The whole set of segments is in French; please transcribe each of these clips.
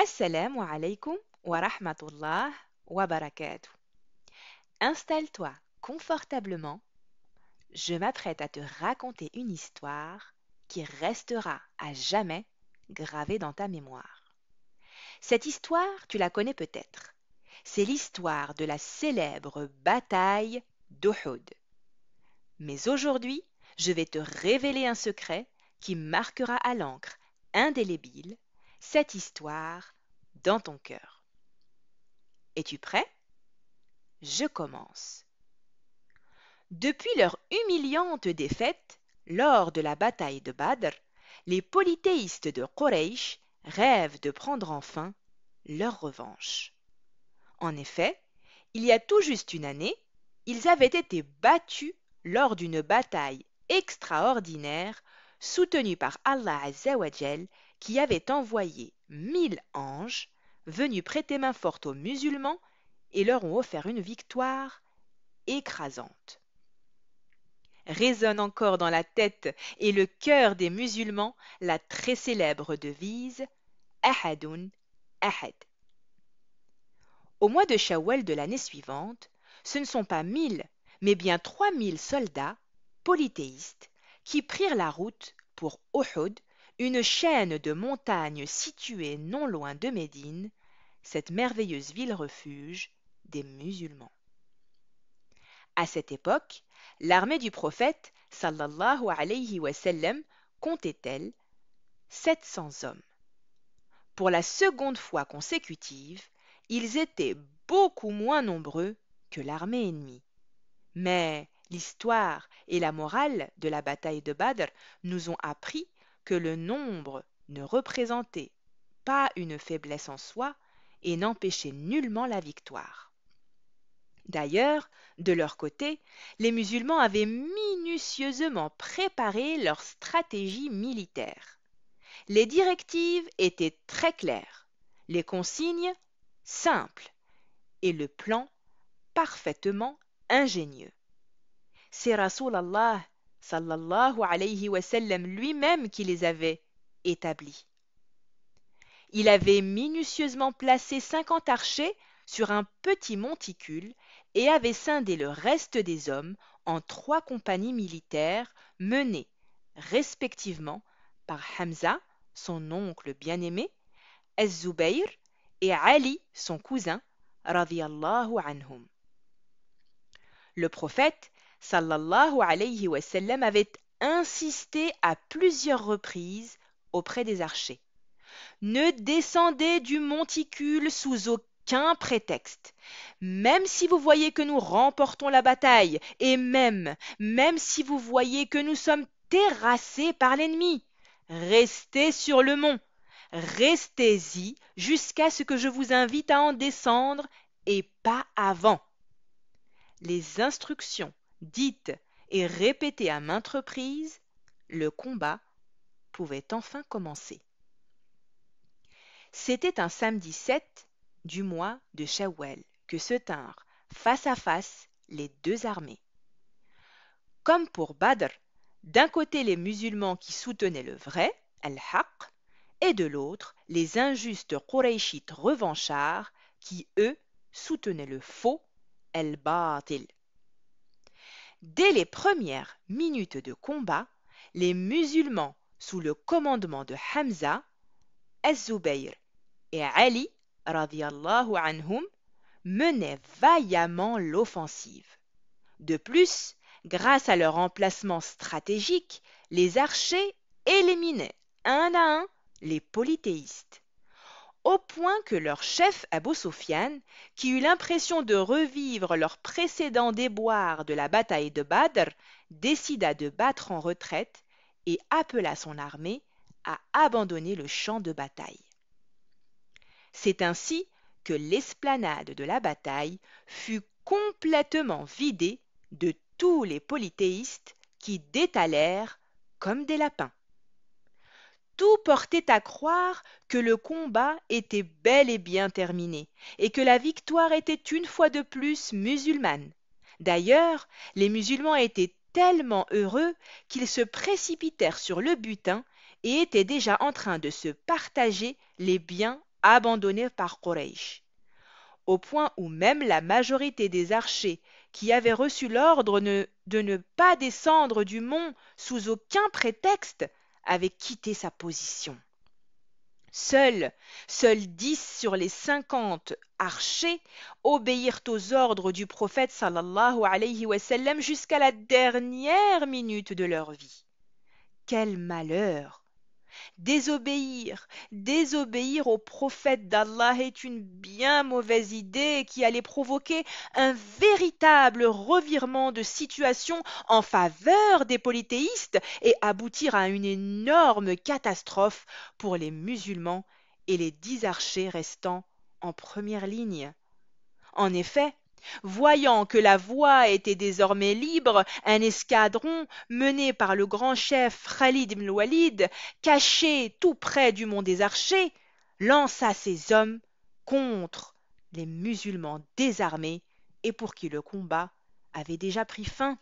Assalamu alaikum wa rahmatullah wa barakatuh. Installe-toi confortablement. Je m'apprête à te raconter une histoire qui restera à jamais gravée dans ta mémoire. Cette histoire, tu la connais peut-être. C'est l'histoire de la célèbre bataille d'Uhud. Mais aujourd'hui, je vais te révéler un secret qui marquera à l'encre indélébile cette histoire dans ton cœur. Es-tu prêt? Je commence. Depuis leur humiliante défaite lors de la bataille de Badr, les polythéistes de Quraysh rêvent de prendre enfin leur revanche. En effet, il y a tout juste une année, ils avaient été battus lors d'une bataille extraordinaire soutenue par Allah Azza wa Jal qui avait envoyé 1000 anges venus prêter main forte aux musulmans et leur ont offert une victoire écrasante. Résonne encore dans la tête et le cœur des musulmans la très célèbre devise Ahadun Ahad. Au mois de Shawwal de l'année suivante, ce ne sont pas 1000, mais bien 3000 soldats polythéistes qui prirent la route pour Uhud, une chaîne de montagnes située non loin de Médine, cette merveilleuse ville-refuge des musulmans. À cette époque, l'armée du prophète sallallahu alayhi wa sallam comptait-elle 700 hommes. Pour la seconde fois consécutive, ils étaient beaucoup moins nombreux que l'armée ennemie. Mais l'histoire et la morale de la bataille de Badr nous ont appris que le nombre ne représentait pas une faiblesse en soi et n'empêchait nullement la victoire. D'ailleurs, de leur côté, les musulmans avaient minutieusement préparé leur stratégie militaire. Les directives étaient très claires, les consignes simples et le plan parfaitement ingénieux. C'est Rasulallah sallallahu alayhi wa sallam lui-même qui les avait établis. Il avait minutieusement placé 50 archers sur un petit monticule et avait scindé le reste des hommes en 3 compagnies militaires menées respectivement par Hamza, son oncle bien-aimé, Az-Zubayr et Ali, son cousin, radiyallahu anhum. Le prophète, sallallahu alayhi wa sallam, avait insisté à plusieurs reprises auprès des archers. Ne descendez du monticule sous aucun prétexte. Même si vous voyez que nous remportons la bataille, et même si vous voyez que nous sommes terrassés par l'ennemi, restez sur le mont. Restez-y jusqu'à ce que je vous invite à en descendre et pas avant. Les instructions dites et répétées à maintes reprises, le combat pouvait enfin commencer. C'était un samedi 7 du mois de Shawwal que se tinrent face à face les deux armées. Comme pour Badr, d'un côté les musulmans qui soutenaient le vrai, al-Haqq, et de l'autre les injustes Qurayshites revanchards qui, eux, soutenaient le faux, al-Batil. Dès les premières minutes de combat, les musulmans, sous le commandement de Hamza, Az-Zubayr et Ali, radiyallahu anhum, menaient vaillamment l'offensive. De plus, grâce à leur emplacement stratégique, les archers éliminaient un à un les polythéistes, au point que leur chef Abu Sufyan, qui eut l'impression de revivre leur précédent déboire de la bataille de Badr, décida de battre en retraite et appela son armée à abandonner le champ de bataille. C'est ainsi que l'esplanade de la bataille fut complètement vidée de tous les polythéistes qui détalèrent comme des lapins. Tout portait à croire que le combat était bel et bien terminé et que la victoire était une fois de plus musulmane. D'ailleurs, les musulmans étaient tellement heureux qu'ils se précipitèrent sur le butin et étaient déjà en train de se partager les biens abandonnée par Quraysh, au point où même la majorité des archers qui avaient reçu l'ordre de ne pas descendre du mont sous aucun prétexte avaient quitté sa position. Seuls 10 sur les 50 archers obéirent aux ordres du prophète sallallahu alayhi wa sallam jusqu'à la dernière minute de leur vie. Quel malheur! Désobéir au prophète d'Allah est une bien mauvaise idée qui allait provoquer un véritable revirement de situation en faveur des polythéistes et aboutir à une énorme catastrophe pour les musulmans et les 10 archers restants en première ligne. En effet, voyant que la voie était désormais libre, un escadron mené par le grand chef Khalid ibn Walid, caché tout près du mont des Archers, lança ses hommes contre les musulmans désarmés et pour qui le combat avait déjà pris fin.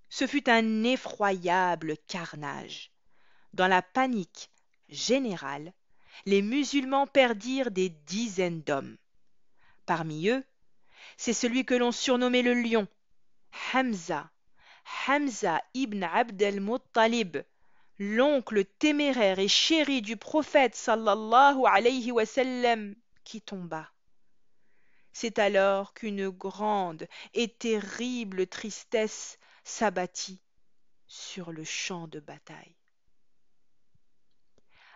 Ce fut un effroyable carnage. Dans la panique générale, les musulmans perdirent des dizaines d'hommes. Parmi eux, c'est celui que l'on surnommait le lion, Hamza, Hamza ibn Abd al-Muttalib, l'oncle téméraire et chéri du prophète sallallahu alayhi wa sallam, qui tomba. C'est alors qu'une grande et terrible tristesse s'abattit sur le champ de bataille.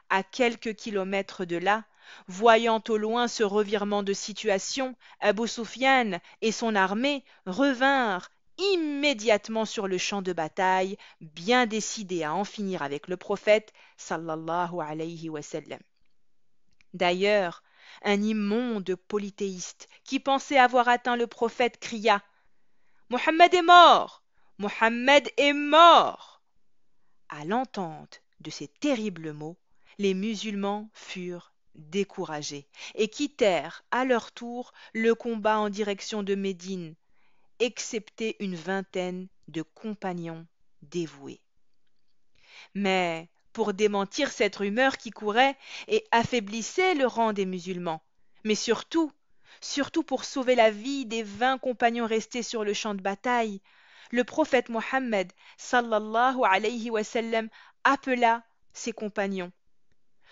À quelques kilomètres de là, voyant au loin ce revirement de situation, Abu Sufyan et son armée revinrent immédiatement sur le champ de bataille, bien décidés à en finir avec le prophète sallallahu alayhi wa sallam. D'ailleurs, un immonde polythéiste qui pensait avoir atteint le prophète cria « Mohammed est mort! Mohammed est mort !» À l'entente de ces terribles mots, les musulmans furent découragés et quittèrent à leur tour le combat en direction de Médine, excepté une vingtaine de compagnons dévoués. Mais pour démentir cette rumeur qui courait et affaiblissait le rang des musulmans, mais surtout pour sauver la vie des 20 compagnons restés sur le champ de bataille, le prophète Mohammed sallallahu alayhi wa sallam appela ses compagnons.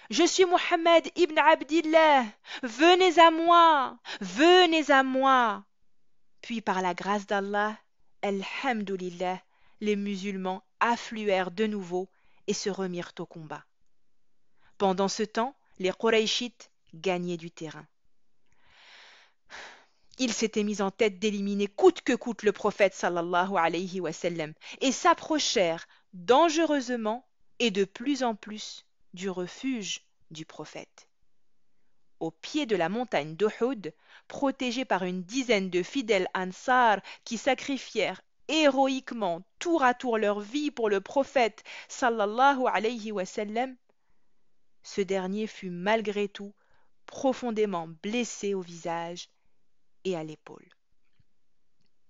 « Je suis Mohammed ibn Abdillah, venez à moi, venez à moi !» Puis par la grâce d'Allah, alhamdulillah, les musulmans affluèrent de nouveau et se remirent au combat. Pendant ce temps, les Qurayshites gagnaient du terrain. Ils s'étaient mis en tête d'éliminer coûte que coûte le prophète sallallahu alayhi wa sallam et s'approchèrent dangereusement et de plus en plus du refuge du prophète. Au pied de la montagne d'Uhud, protégés par une dizaine de fidèles Ansar qui sacrifièrent héroïquement tour à tour leur vie pour le prophète sallallahu alayhi wa sallam, ce dernier fut malgré tout profondément blessé au visage et à l'épaule.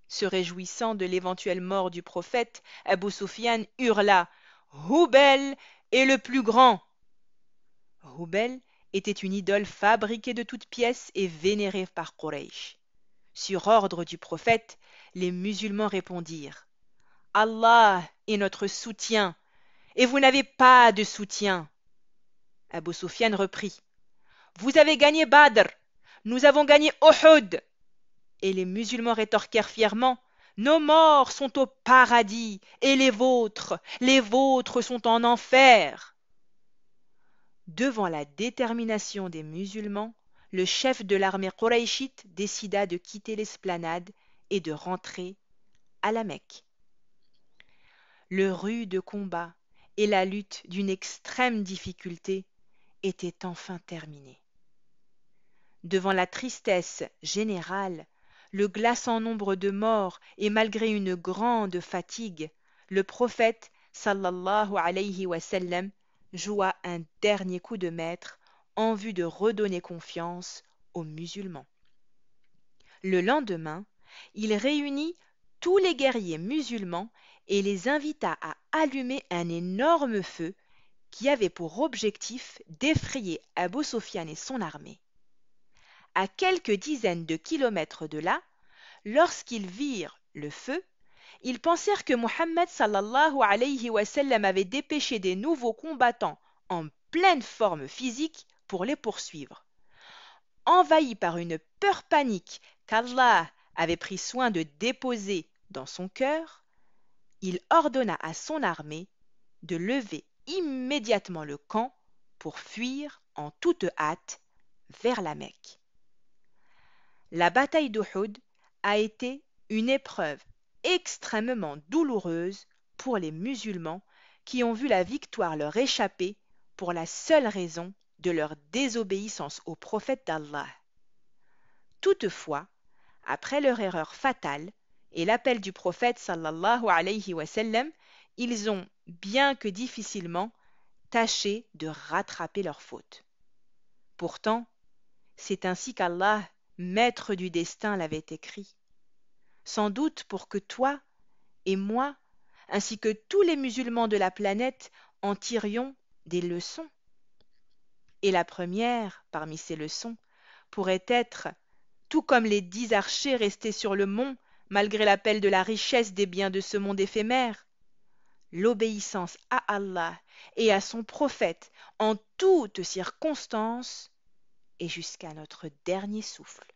Se réjouissant de l'éventuelle mort du prophète, Abu Sufyan hurla « Hubal est le plus grand !» Hubal était une idole fabriquée de toutes pièces et vénérée par Quraysh. Sur ordre du prophète, les musulmans répondirent « Allah est notre soutien, et vous n'avez pas de soutien. » Abu Sufyan reprit « Vous avez gagné Badr, nous avons gagné Uhud. » Et les musulmans rétorquèrent fièrement « Nos morts sont au paradis, et les vôtres sont en enfer. » Devant la détermination des musulmans, le chef de l'armée quraïchite décida de quitter l'esplanade et de rentrer à la Mecque. Le rude combat et la lutte d'une extrême difficulté étaient enfin terminés. Devant la tristesse générale, le glaçant nombre de morts et malgré une grande fatigue, le prophète sallallahu alayhi wa sallam joua un dernier coup de maître en vue de redonner confiance aux musulmans. Le lendemain, il réunit tous les guerriers musulmans et les invita à allumer un énorme feu qui avait pour objectif d'effrayer Abu Sofyan et son armée. À quelques dizaines de kilomètres de là, lorsqu'ils virent le feu, ils pensèrent que Mohammed sallallahu alayhi wa sallam avait dépêché des nouveaux combattants en pleine forme physique pour les poursuivre. Envahi par une peur panique qu'Allah avait pris soin de déposer dans son cœur, il ordonna à son armée de lever immédiatement le camp pour fuir en toute hâte vers la Mecque. La bataille d'Uhud a été une épreuve extrêmement douloureuse pour les musulmans qui ont vu la victoire leur échapper pour la seule raison de leur désobéissance au prophète d'Allah. Toutefois, après leur erreur fatale et l'appel du prophète sallallahu alayhi wa sallam, ils ont, bien que difficilement, tâché de rattraper leur faute. Pourtant, c'est ainsi qu'Allah, maître du destin, l'avait écrit. Sans doute pour que toi et moi, ainsi que tous les musulmans de la planète, en tirions des leçons. Et la première, parmi ces leçons, pourrait être, tout comme les 10 archers restés sur le mont, malgré l'appel de la richesse des biens de ce monde éphémère, l'obéissance à Allah et à son prophète en toutes circonstances et jusqu'à notre dernier souffle.